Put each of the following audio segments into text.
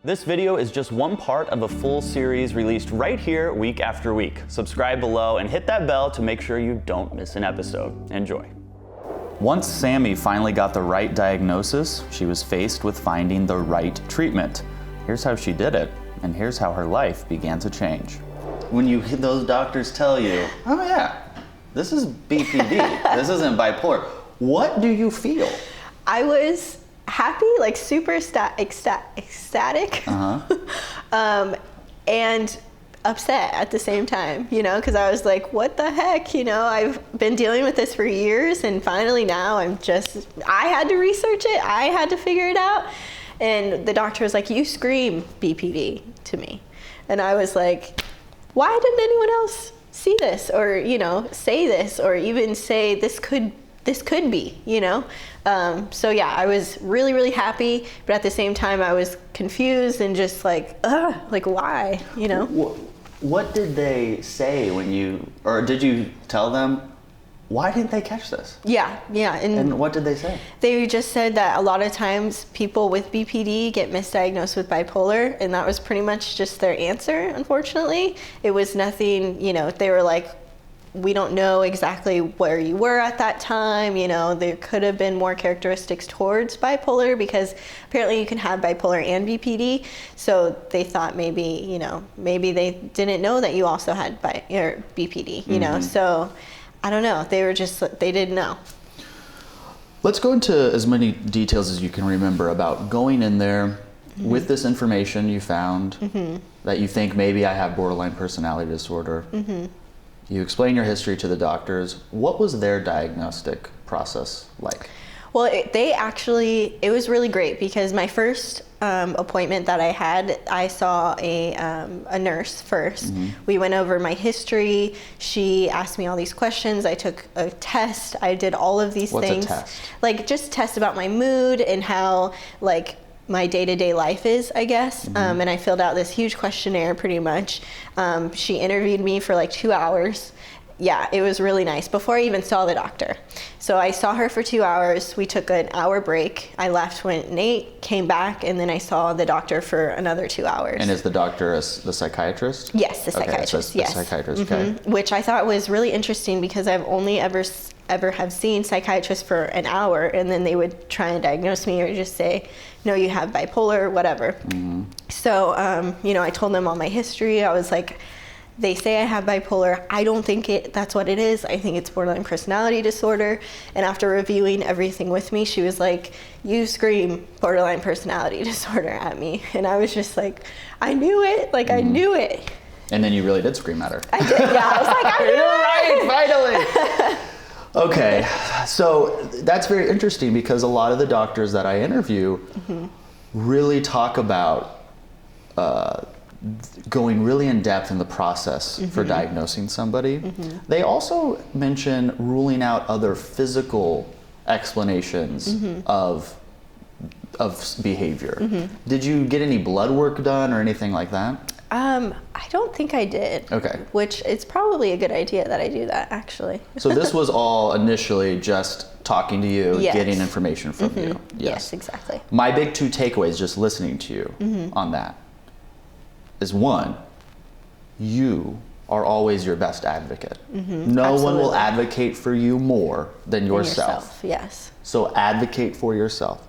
This video is just one part of a full series released right here week after week. Subscribe below and hit that bell to make sure you don't miss an episode. Enjoy. Once Sammy finally got the right diagnosis, she was faced with finding the right treatment. Here's how she did it, and here's how her life began to change. When those doctors tell you, oh yeah, this is BPD, this isn't bipolar, what do you feel? I was happy, like super ecstatic, and upset at the same time, because I was like, what the heck, I've been dealing with this for years, and finally now I had to research it, I had to figure it out, and the doctor was like, you scream BPD to me, and I was like, why didn't anyone else see this, or say this, or even say this could be, so yeah, I was really, really happy, but at the same time I was confused and just like why, What did they say or did you tell them, why didn't they catch this? Yeah. And what did they say? They just said that a lot of times people with BPD get misdiagnosed with bipolar, and that was pretty much just their answer, unfortunately. It was nothing, they were like, we don't know exactly where you were at that time, there could have been more characteristics towards bipolar, because apparently you can have bipolar and BPD, so they thought maybe they didn't know that you also had BPD, so I don't know, they didn't know. Let's go into as many details as you can remember about going in there with this information you found, that you think maybe I have borderline personality disorder. You explain your history to the doctors. What was their diagnostic process like? Well, it was really great, because my first appointment that I had, I saw a nurse first. We went over my history. She asked me all these questions. I took a test. I did all of these things. What's a test? Like just tests about my mood and how my day-to-day life is, I guess. And I filled out this huge questionnaire pretty much. She interviewed me for like 2 hours. Yeah, it was really nice before I even saw the doctor. So I saw her for 2 hours. We took an hour break. I left, went and ate, came back, and then I saw the doctor for another 2 hours. And is the doctor the psychiatrist? Yes, the psychiatrist, okay, so the psychiatrist, okay. Which I thought was really interesting, because I've only ever have seen psychiatrists for an hour, and then they would try and diagnose me or just say, no, you have bipolar, whatever. So, I told them all my history. I was like, they say I have bipolar. I don't think that's what it is. I think it's borderline personality disorder. And after reviewing everything with me, she was like, you scream borderline personality disorder at me. And I was just like, I knew it. I knew it. And then you really did scream at her. I did, yeah. I was like, I knew it. Finally. Okay, so that's very interesting, because a lot of the doctors that I interview really talk about going really in depth in the process for diagnosing somebody. They also mention ruling out other physical explanations of behavior. Did you get any blood work done or anything like that? I don't think I did. Okay. Which it's probably a good idea that I do that, actually. So this was all initially just talking to you, getting information from you. Yes, exactly. My big 2 takeaways just listening to you on that is, 1, you are always your best advocate. No one will advocate for you more than yourself. Yes. So advocate for yourself.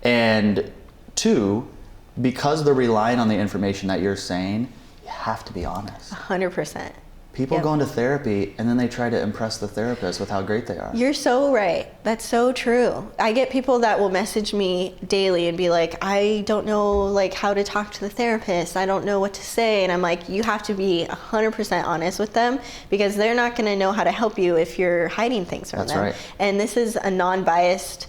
And 2, because they're relying on the information that you're saying, you have to be honest. 100%. People go into therapy and then they try to impress the therapist with how great they are. You're so right. That's so true. I get people that will message me daily and be like, I don't know how to talk to the therapist. I don't know what to say. And I'm like, you have to be 100% honest with them, because they're not going to know how to help you if you're hiding things from them. That's right. And this is a non-biased,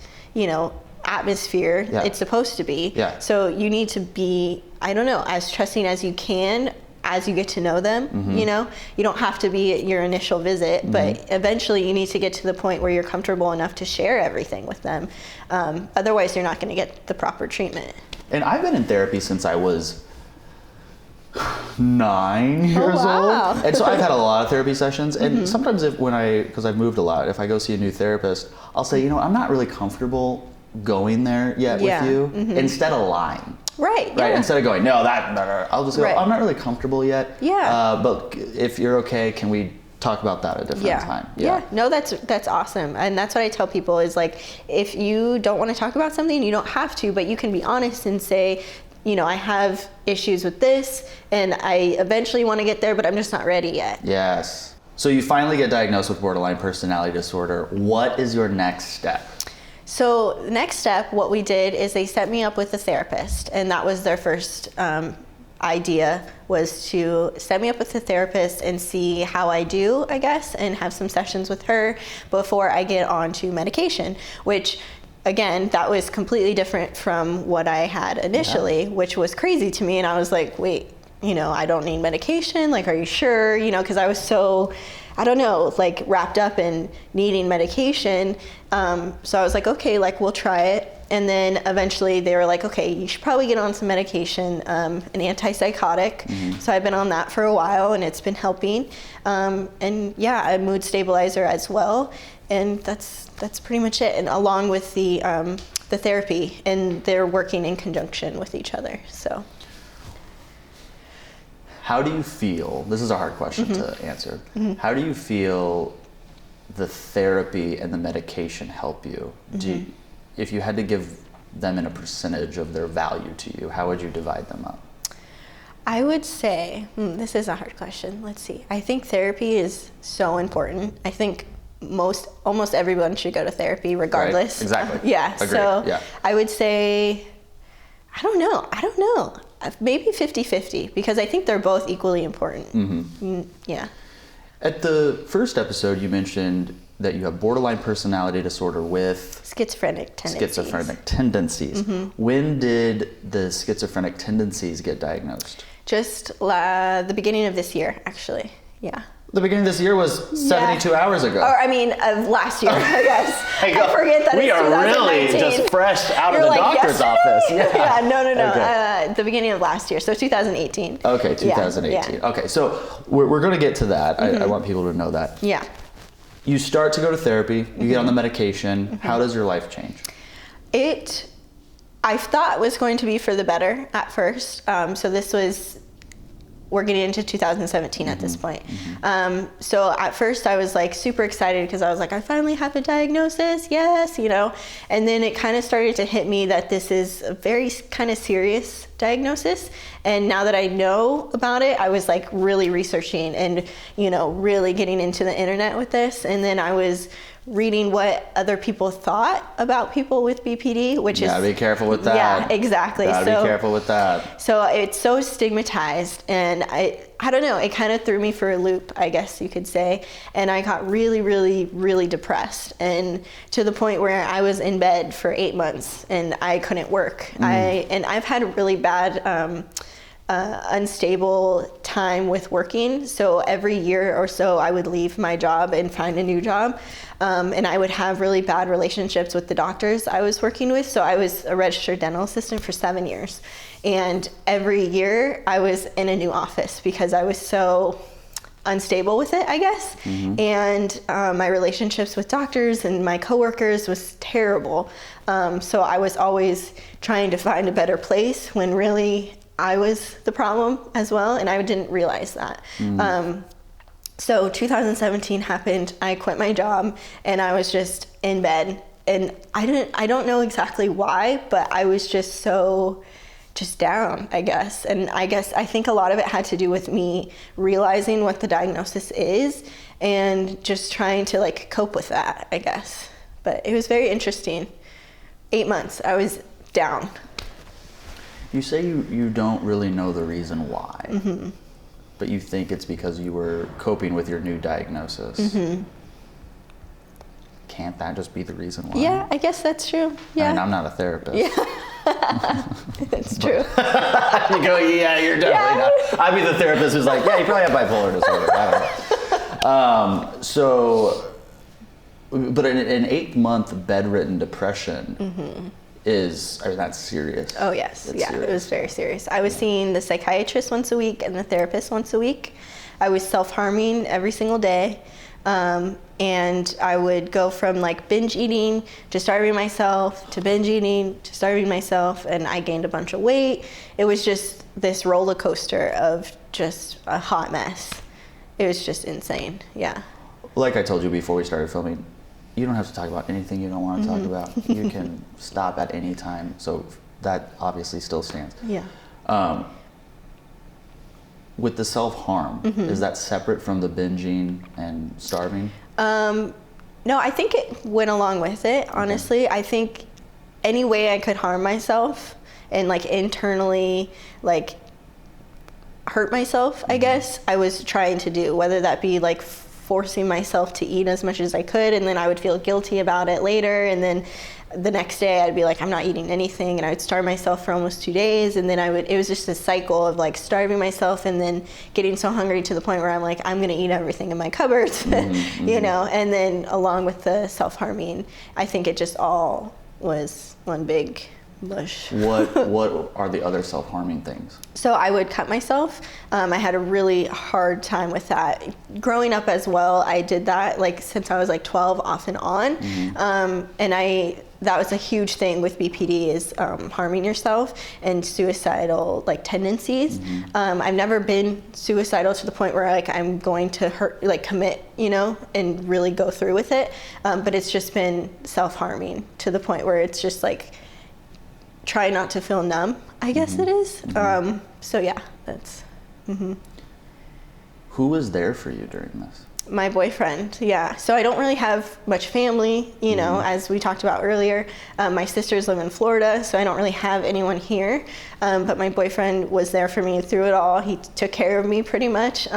atmosphere. It's supposed to be. So you need to be, as trusting as you can as you get to know them. You don't have to be at your initial visit, but eventually you need to get to the point where you're comfortable enough to share everything with them. Otherwise you're not going to get the proper treatment. And I've been in therapy since I was 9 years old. And so I've had a lot of therapy sessions. And sometimes because I've moved a lot, if I go see a new therapist, I'll say, I'm not really comfortable going there yet with you, instead of lying. Right. Yeah. Instead of going, no, I'll just go, I'm not really comfortable yet. Yeah. But if you're okay, can we talk about that at a different time? Yeah. No, that's awesome. And that's what I tell people is like, if you don't want to talk about something, you don't have to, but you can be honest and say, you know, I have issues with this and I eventually want to get there, but I'm just not ready yet. Yes. So you finally get diagnosed with borderline personality disorder. What is your next step? So the next step, what we did is they set me up with a therapist, and that was their first idea, was to set me up with a therapist and see how I do, I guess, and have some sessions with her before I get on to medication, which again, that was completely different from what I had initially, which was crazy to me. And I was like, wait, you know, I don't need medication. Like, are you sure? You know, because I was so, I don't know, like wrapped up in needing medication. So I was like, okay, like we'll try it. And then eventually they were like, okay, you should probably get on some medication, an antipsychotic. So I've been on that for a while and it's been helping. And yeah, a mood stabilizer as well. And that's pretty much it. And along with the therapy, and they're working in conjunction with each other. So. How do you feel, this is a hard question to answer, how do you feel the therapy and the medication help you? If you had to give them in a percentage of their value to you, how would you divide them up? I would say, this is a hard question, let's see. I think therapy is so important. I think almost everyone should go to therapy regardless. Right. Exactly. Yeah. Agreed. So yeah. I would say, I don't know. Maybe 50-50, because I think they're both equally important. Yeah. At the first episode, you mentioned that you have borderline personality disorder with schizophrenic tendencies. When did the schizophrenic tendencies get diagnosed? Just the beginning of this year, actually. Yeah. The beginning of this year was 72 hours ago. Or I mean, of last year, I guess. I forget that we it's 2019. We are really just fresh out of the doctor's office. Yeah, no. Okay. The beginning of last year, so 2018. Okay, 2018. Yeah. Okay, so we're going to get to that. I want people to know that. Yeah. You start to go to therapy. You get on the medication. How does your life change? I thought was going to be for the better at first. So this was, we're getting into 2017 at this point. So at first I was like super excited because I was like, I finally have a diagnosis, yes, you know. And then it kind of started to hit me that this is a very kind of serious diagnosis. And now that I know about it, I was like really researching and, you know, really getting into the internet with this. And then I was reading what other people thought about people with BPD, which is... Gotta be careful with that. Yeah, exactly. Gotta be careful with that. So it's so stigmatized, and I don't know, it kind of threw me for a loop, I guess you could say. And I got really, really, really depressed, and to the point where I was in bed for 8 months and I couldn't work. I've had a really bad unstable time with working. So every year or so I would leave my job and find a new job. And I would have really bad relationships with the doctors I was working with. So I was a registered dental assistant for 7 years. And every year I was in a new office because I was so unstable with it, I guess. And my relationships with doctors and my coworkers was terrible. So I was always trying to find a better place when really I was the problem as well, and I didn't realize that. So 2017 happened, I quit my job, and I was just in bed, and I don't know exactly why, but I was just down, I guess. And I think a lot of it had to do with me realizing what the diagnosis is and just trying to like cope with that, I guess. But it was very interesting. 8 months, I was down. You say you don't really know the reason why, but you think it's because you were coping with your new diagnosis. Can't that just be the reason why? Yeah, I guess that's true. Yeah. I mean, I'm not a therapist. Yeah. That's true. You go, yeah, you're definitely not. I'd be the therapist who's like, yeah, you probably have bipolar disorder. I don't know. But an 8-month bedridden depression that's serious. Oh yes, Serious. It was very serious. I was seeing the psychiatrist once a week and the therapist once a week. I was self-harming every single day. And I would go from like binge eating to starving myself to binge eating to starving myself, and I gained a bunch of weight. It was just this roller coaster of just a hot mess. It was just insane. Yeah. Like I told you before we started filming, you don't have to talk about anything you don't want to talk about. You can stop at any time. So that obviously still stands. Yeah. With the self-harm, is that separate from the binging and starving? No, I think it went along with it, honestly. I think any way I could harm myself and like internally like hurt myself, I guess, I was trying to do, whether that be like forcing myself to eat as much as I could, and then I would feel guilty about it later, and then the next day I'd be like, I'm not eating anything, and I would starve myself for almost 2 days, and then it was just a cycle of like starving myself and then getting so hungry to the point where I'm like, I'm gonna eat everything in my cupboards, you know, and then along with the self-harming, I think it just all was one big bush. What are the other self-harming things? So I would cut myself. I had a really hard time with that. Growing up as well, I did that like since I was like 12 off and on. And that was a huge thing with BPD is harming yourself and suicidal like tendencies. I've never been suicidal to the point where like I'm going to hurt, like commit, you know, and really go through with it. But it's just been self-harming to the point where it's just like, try not to feel numb, I guess it is. So yeah, that's. Who was there for you during this? My boyfriend, yeah. So I don't really have much family, you know, as we talked about earlier. My sisters live in Florida, so I don't really have anyone here. But my boyfriend was there for me through it all. He took care of me pretty much.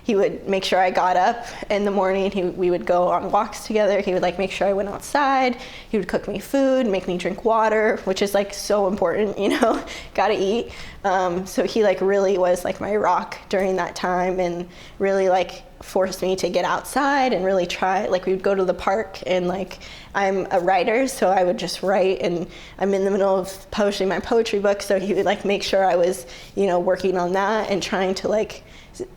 He would make sure I got up in the morning. We would go on walks together. He would like make sure I went outside. He would cook me food, make me drink water, which is like so important, you know, gotta eat. So he like really was like my rock during that time and really like forced me to get outside and really try. Like we would go to the park and like I'm a writer, so I would just write, and I'm in the middle of publishing my poetry book, so he would like make sure I was, you know, working on that and trying to like,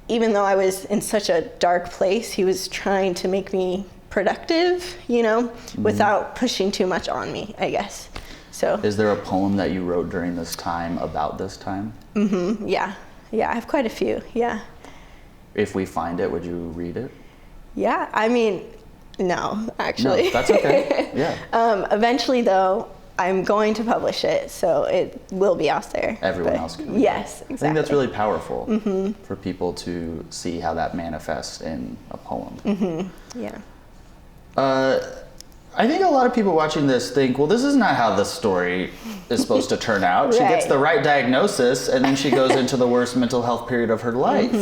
even though I was in such a dark place, he was trying to make me productive, you know, without pushing too much on me, I guess. So is there a poem that you wrote during this time about this time? Yeah, I have quite a few. Yeah. If we find it, would you read it? Yeah, I mean, no, actually. No, that's okay. Yeah. Eventually, though, I'm going to publish it, so it will be out there. Everyone else can read yes, it. exactly. I think that's really powerful for people to see how that manifests in a poem. Yeah. I think a lot of people watching this think, well, this is not how the story is supposed to turn out. She gets the right diagnosis, and then she goes into the worst mental health period of her life.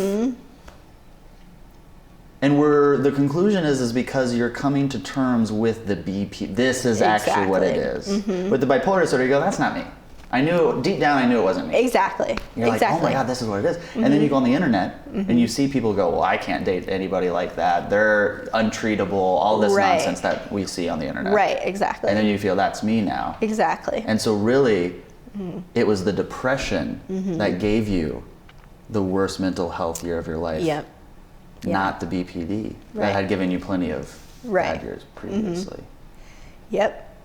And the conclusion is because you're coming to terms with the BP. This is actually what it is. With the bipolar disorder, you go, that's not me. I knew, deep down, I knew it wasn't me. Exactly. You're like, oh my God, this is what it is. And then you go on the internet and you see people go, well, I can't date anybody like that. They're untreatable, all this nonsense that we see on the internet. Right, exactly. And then you feel that's me now. Exactly. And so really, it was the depression that gave you the worst mental health year of your life. Yep. Not the BPD that had given you plenty of bad years previously. Yep.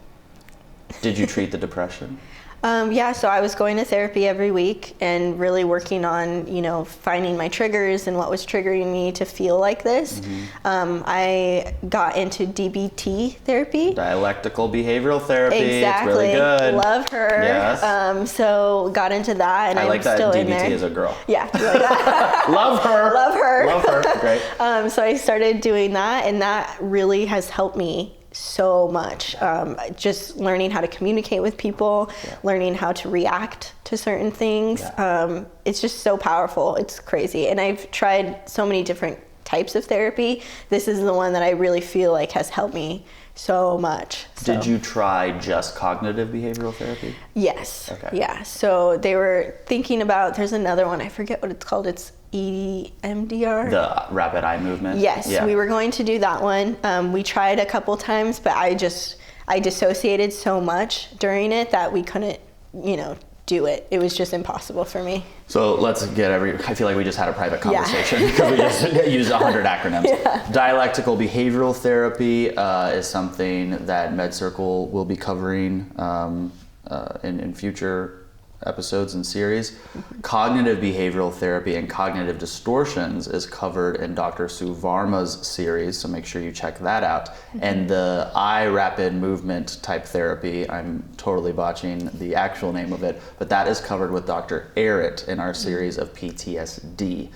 Did you treat the depression? Yeah, so I was going to therapy every week and really working on, you know, finding my triggers and what was triggering me to feel like this. I got into DBT therapy. Dialectical behavioral therapy. Exactly. It's really good. Love her. Yes. So got into that, and I like I'm still that in there. DBT is a girl. Yeah, you like that? Love her. Love her. Love her. Great. So I started doing that, and that really has helped me so much. Just learning how to communicate with people, learning how to react to certain things. It's just so powerful. It's crazy. And I've tried so many different types of therapy. This is the one that I really feel like has helped me so much. So. Did you try just cognitive behavioral therapy? Yes. Okay. Yeah. So they were thinking about, there's another one, I forget what it's called. It's EMDR. The rapid eye movement? Yes, we were going to do that one. We tried a couple times, but I dissociated so much during it that we couldn't, you know, do it. It was just impossible for me. So let's get I feel like we just had a private conversation because we just used 100 acronyms. Yeah. Dialectical behavioral therapy is something that MedCircle will be covering in future episodes and series. Cognitive behavioral therapy and cognitive distortions is covered in Dr. Sue Varma's series, so make sure you check that out. And the eye rapid movement type therapy, I'm totally botching the actual name of it, but that is covered with Dr. Arrett in our series of PTSD.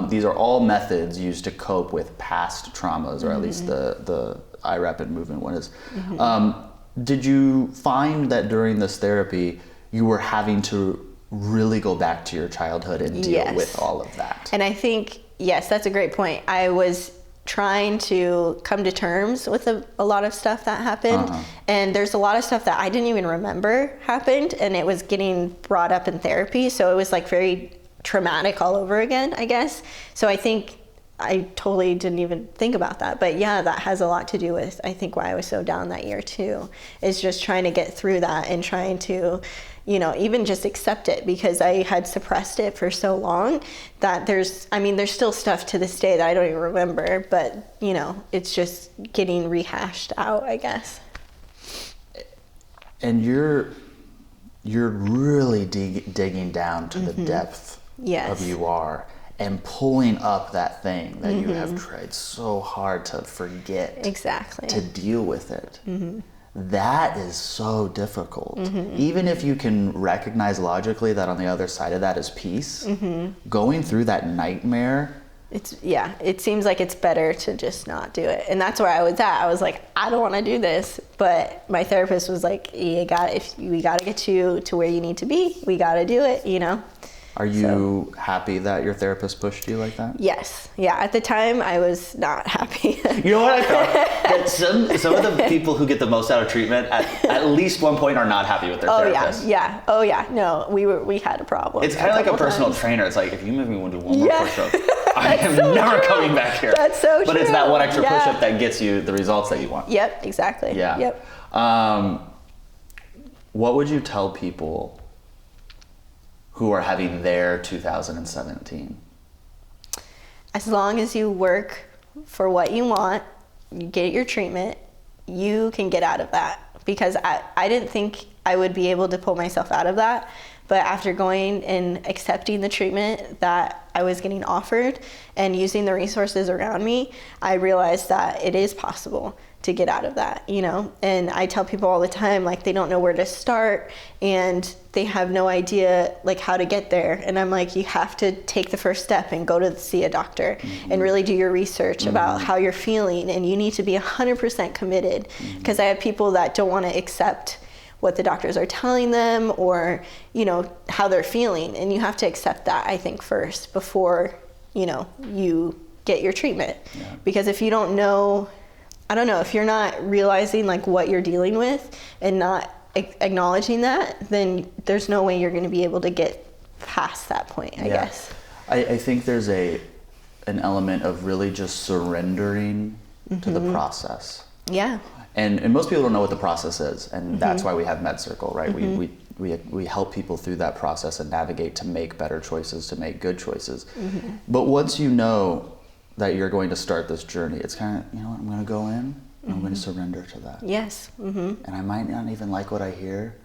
These are all methods used to cope with past traumas, or at least the eye rapid movement one is. Did you find that during this therapy you were having to really go back to your childhood and deal with all of that? And I think, yes, that's a great point. I was trying to come to terms with a lot of stuff that happened. And there's a lot of stuff that I didn't even remember happened, and it was getting brought up in therapy. So it was like very traumatic all over again, I guess. So I think I totally didn't even think about that. But yeah, that has a lot to do with, I think, why I was so down that year too, is just trying to get through that and trying to, even just accept it, because I had suppressed it for so long that there's still stuff to this day that I don't even remember, but it's just getting rehashed out, I guess. And you're really digging down to the depth of who you are and pulling up that thing that you have tried so hard to forget. Exactly. To deal with it. That is so difficult. Even if you can recognize logically that on the other side of that is peace, going through that nightmare. It seems like it's better to just not do it. And that's where I was at. I was like, I don't want to do this. But my therapist was like, we got to get you to where you need to be. We got to do it, Are you happy that your therapist pushed you like that? Yes. Yeah. At the time, I was not happy. You know what I thought? That some of the people who get the most out of treatment at least one point are not happy with their therapist. Oh yeah. No, we had a problem. It's kind of like a personal trainer. It's like, if you make me want to do one more push-up, I am never coming back here. That's so true. But it's that one extra push-up that gets you the results that you want. Yep. Exactly. Yeah. Yep. What would you tell people who are having their 2017? As long as you work for what you want, you get your treatment, you can get out of that. Because I didn't think I would be able to pull myself out of that. But after going and accepting the treatment that I was getting offered and using the resources around me, I realized that it is possible to get out of that, And I tell people all the time, like, they don't know where to start and they have no idea like how to get there. And I'm like, you have to take the first step and go to see a doctor and really do your research about how you're feeling. And you need to be 100% committed, because I have people that don't want to accept what the doctors are telling them or, how they're feeling. And you have to accept that, I think, first before, you get your treatment. Yeah. Because if you don't know, I don't know, if you're not realizing like what you're dealing with and not acknowledging that, then there's no way you're going to be able to get past that point, I guess. I think there's an element of really just surrendering to the process. Yeah. And most people don't know what the process is, and that's why we have MedCircle, right? We help people through that process and navigate to make better choices, to make good choices. But once you know that you're going to start this journey, it's kind of, I'm going to go in and I'm going to surrender to that. Yes. And I might not even like what I hear,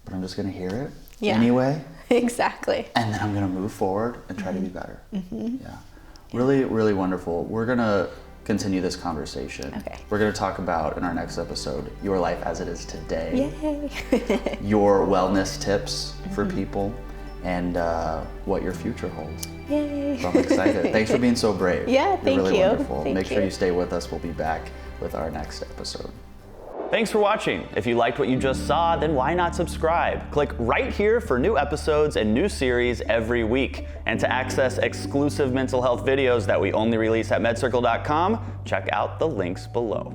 but I'm just going to hear it anyway. Exactly. And then I'm going to move forward and try to be better. Yeah. Really, really wonderful. We're going to continue this conversation. Okay. We're going to talk about, in our next episode, your life as it is today. Yay. Your wellness tips for people, and what your future holds. Yay. So I'm excited. Thanks for being so brave. Yeah, thank You're really you. wonderful. Make sure you stay with us. We'll be back with our next episode. Thanks for watching. If you liked what you just saw, then why not subscribe? Click right here for new episodes and new series every week. And to access exclusive mental health videos that we only release at medcircle.com, check out the links below.